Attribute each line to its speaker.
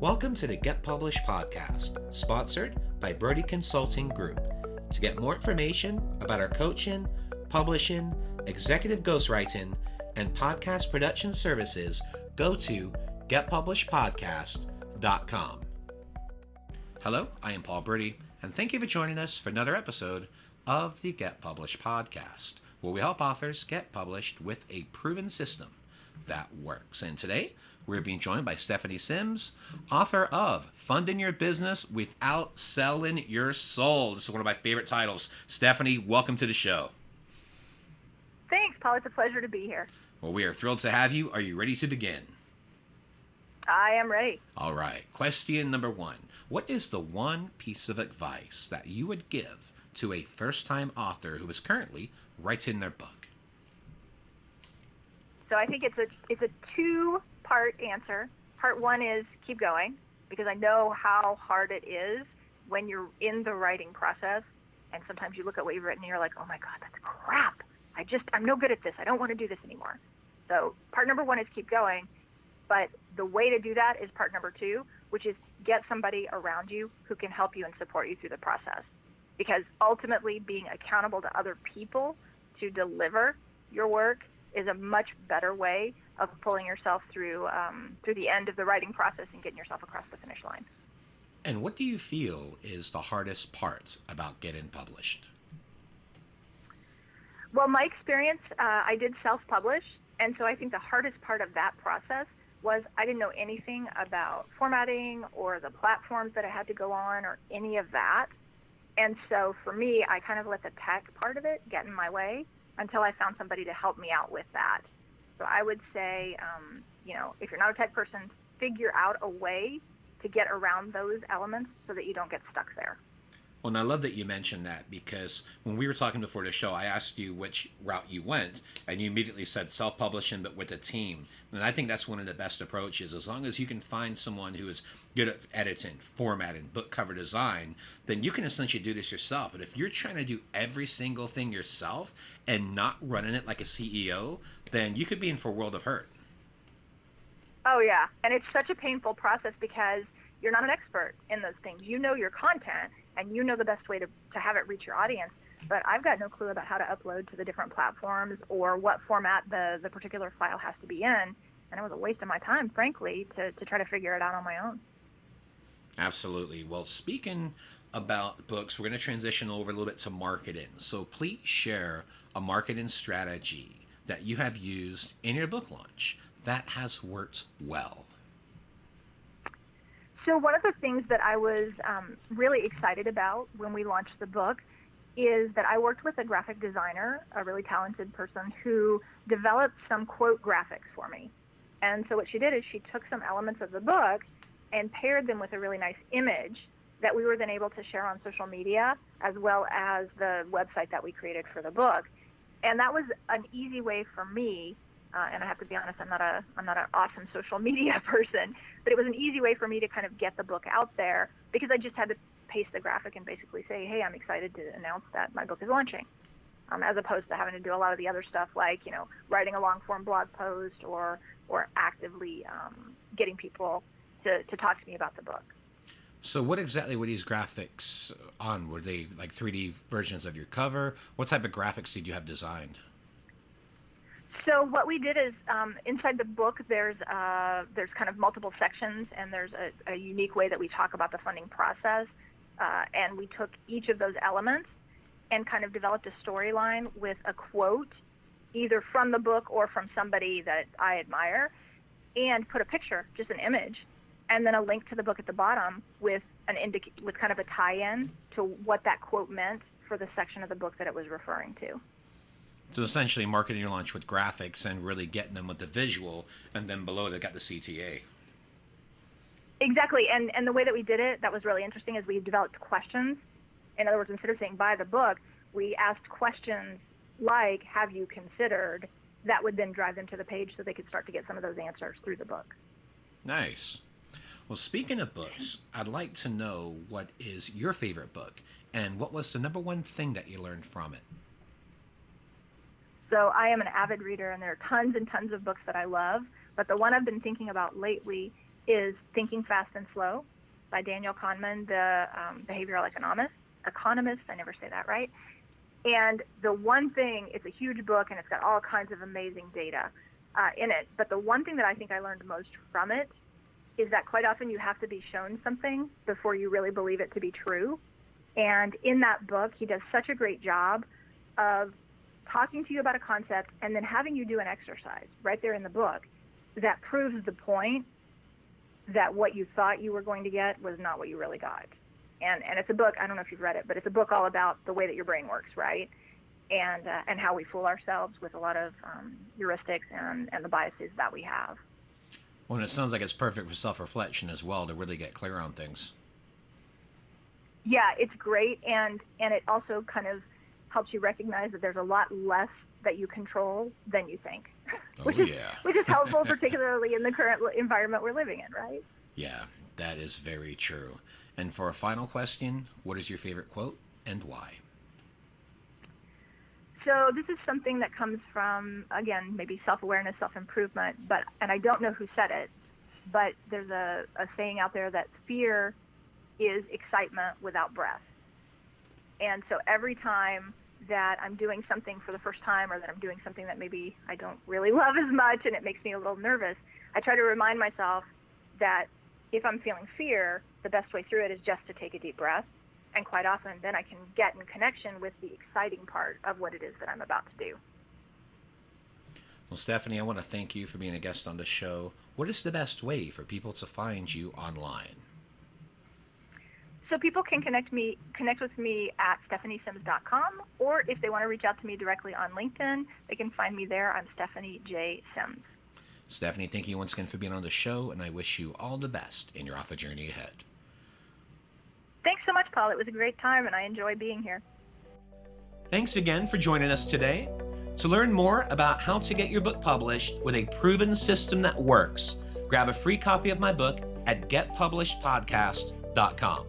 Speaker 1: Welcome to the Get Published podcast, sponsored by Brodie Consulting Group. To get more information about our coaching, publishing, executive ghostwriting, and podcast production services, go to getpublishedpodcast.com. Hello, I am Paul Brodie, and thank you for joining us for another episode of the Get Published podcast, where we help authors get published with a proven system that works. And today, we're being joined by Stephanie Sims, author of Funding Your Business Without Selling Your Soul. This is one of my favorite titles. Stephanie, welcome to the show.
Speaker 2: Thanks, Paul. It's a pleasure to be here.
Speaker 1: Well, we are thrilled to have you. Are you ready to begin?
Speaker 2: I am ready.
Speaker 1: All right. Question number one. What is the one piece of advice that you would give to a first-time author who is currently writing their book?
Speaker 2: So I think it's a two-part answer. Part one is keep going, because I know how hard it is when you're in the writing process, and sometimes you look at what you've written and you're like, oh my God, that's crap. I'm no good at this. I don't want to do this anymore. So part number one is keep going, but the way to do that is part number two, which is get somebody around you who can help you and support you through the process. Because ultimately being accountable to other people to deliver your work is a much better way of pulling yourself through the end of the writing process and getting yourself across the finish line.
Speaker 1: And what do you feel is the hardest part about getting published?
Speaker 2: Well, my experience, I did self-publish, and so I think the hardest part of that process was I didn't know anything about formatting or the platforms that I had to go on or any of that. And so for me, I kind of let the tech part of it get in my way until I found somebody to help me out with that. So I would say, if you're not a tech person, figure out a way to get around those elements so that you don't get stuck there.
Speaker 1: Well, and I love that you mentioned that, because when we were talking before the show, I asked you which route you went, and you immediately said self-publishing, but with a team. And I think that's one of the best approaches. As long as you can find someone who is good at editing, formatting, book cover design, then you can essentially do this yourself. But if you're trying to do every single thing yourself and not running it like a CEO, then you could be in for a world of hurt.
Speaker 2: Oh, yeah. And it's such a painful process because you're not an expert in those things. You know your content, and you know the best way to have it reach your audience. But I've got no clue about how to upload to the different platforms or what format the particular file has to be in. And it was a waste of my time, frankly, to try to figure it out on my own.
Speaker 1: Absolutely. Well, speaking about books, we're going to transition over a little bit to marketing. So please share a marketing strategy that you have used in your book launch that has worked well.
Speaker 2: So one of the things that I was really excited about when we launched the book is that I worked with a graphic designer, a really talented person, who developed some quote graphics for me. And so what she did is she took some elements of the book and paired them with a really nice image that we were then able to share on social media, as well as the website that we created for the book. And that was an easy way for me, and I have to be honest, I'm not an awesome social media person, but it was an easy way for me to kind of get the book out there, because I just had to paste the graphic and basically say, hey, I'm excited to announce that my book is launching, as opposed to having to do a lot of the other stuff like, writing a long-form blog post or actively getting people to talk to me about the book.
Speaker 1: So what exactly were these graphics on? Were they like 3D versions of your cover? What type of graphics did you have designed?
Speaker 2: So what we did is inside the book, there's kind of multiple sections, and there's a unique way that we talk about the funding process. And we took each of those elements and kind of developed a storyline with a quote, either from the book or from somebody that I admire, and put a picture, just an image, and then a link to the book at the bottom with with kind of a tie-in to what that quote meant for the section of the book that it was referring to.
Speaker 1: So essentially marketing your launch with graphics and really getting them with the visual, and then below they got the CTA.
Speaker 2: Exactly, and the way that we did it that was really interesting is we developed questions. In other words, instead of saying buy the book, we asked questions like, have you considered? That would then drive them to the page so they could start to get some of those answers through the book.
Speaker 1: Nice. Well, speaking of books, I'd like to know what is your favorite book, and what was the number one thing that you learned from it?
Speaker 2: So I am an avid reader, and there are tons and tons of books that I love, but the one I've been thinking about lately is Thinking Fast and Slow by Daniel Kahneman, the behavioral economist. I never say that right. And the one thing, it's a huge book and it's got all kinds of amazing data in it. But the one thing that I think I learned most from it is that quite often you have to be shown something before you really believe it to be true. And in that book, he does such a great job of talking to you about a concept and then having you do an exercise right there in the book that proves the point that what you thought you were going to get was not what you really got. And it's a book, I don't know if you've read it, but it's a book all about the way that your brain works, right? And how we fool ourselves with a lot of heuristics and the biases that we have.
Speaker 1: Well, and it sounds like it's perfect for self-reflection as well, to really get clear on things.
Speaker 2: Yeah, it's great, and it also kind of helps you recognize that there's a lot less that you control than you think, which is helpful, particularly in the current environment we're living in, right?
Speaker 1: Yeah, that is very true. And for a final question, what is your favorite quote and why?
Speaker 2: So this is something that comes from, again, maybe self-awareness, self-improvement, and I don't know who said it, but there's a saying out there that fear is excitement without breath. And so every time that I'm doing something for the first time, or that I'm doing something that maybe I don't really love as much and it makes me a little nervous, I try to remind myself that if I'm feeling fear, the best way through it is just to take a deep breath. And quite often, then I can get in connection with the exciting part of what it is that I'm about to do.
Speaker 1: Well, Stephanie, I want to thank you for being a guest on the show. What is the best way for people to find you online?
Speaker 2: So people can connect with me at stephaniesims.com, or if they want to reach out to me directly on LinkedIn, they can find me there. I'm Stephanie J. Sims.
Speaker 1: Stephanie, thank you once again for being on the show, and I wish you all the best in your author journey ahead.
Speaker 2: Thanks so much, Paul. It was a great time, and I enjoy being here.
Speaker 3: Thanks again for joining us today. To learn more about how to get your book published with a proven system that works, grab a free copy of my book at getpublishedpodcast.com.